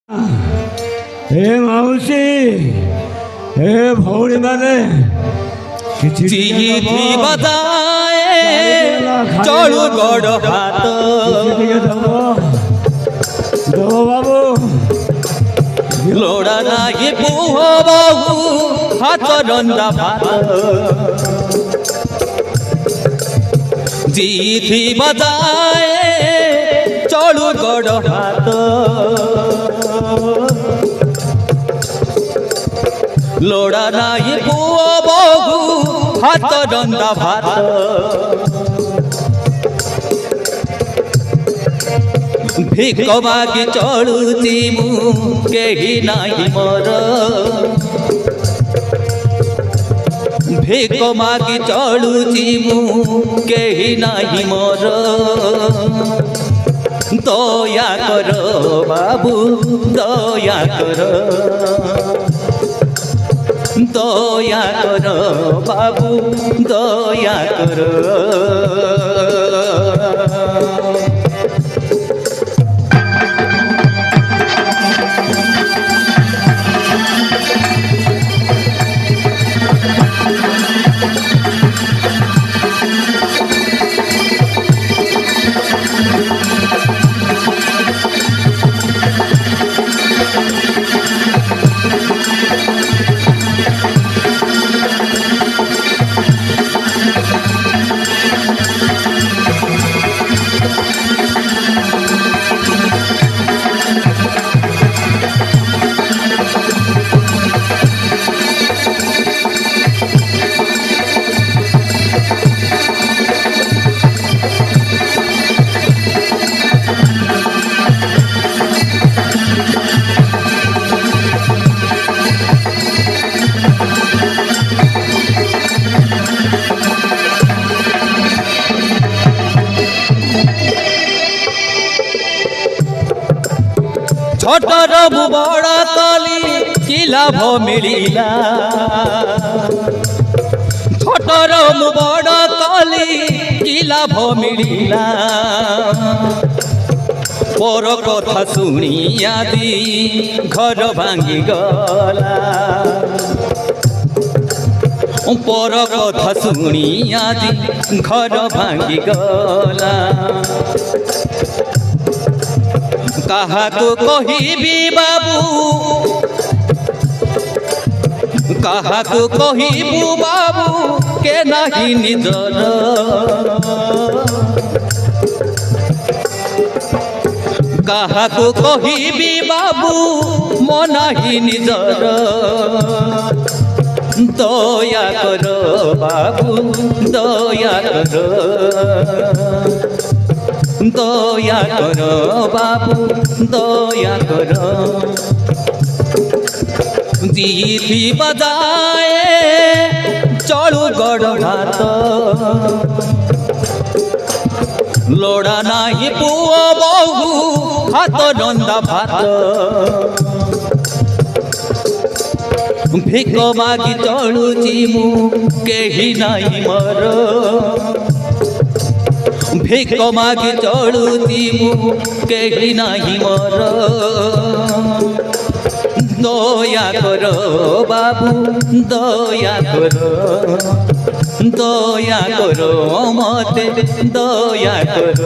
हे माउसी हे भौणी माने चिठी बताए चढ़ू गड़ हाथ दो बाबू लोड़ा नागी पुह बहु हाथ रंदा भात चिठी बताए चढ़ू गड़ हाथ लोड़ा नागी पुह बहु हाथ रंदा भात भिक मागी चढ़ुची मु केही नाही मोर भिक मागी चढ़ुची मु केही नाही मोर दया कर बाबू दया कर दया कर बाबू दया कर छोटर बड़ कली कि लाभ मिलिला छोटर बड़ कली कि लाभ मिलिला पर कथा शुणी आदि घर भांगी गला पर कथा शुणी आदि घर भांगी गला कहा तो कहिबी बाबू कहा तो कहिबू बाबू के नहीं निजर कहा तो कहिबी बाबू मो नहीं निजर दया कर बाबू दया कर दया कर बाबू दया कर चिठी बजाए चढ़ू गड़ हाथ लोड़ा नाही पुह बहु हाथ रंदा भात भिक मागी चढ़ुची मु केही नाही मोर भिक मागी चढ़ुची मु केही नाही मोर दया कर बाबू दया कर मते दया कर।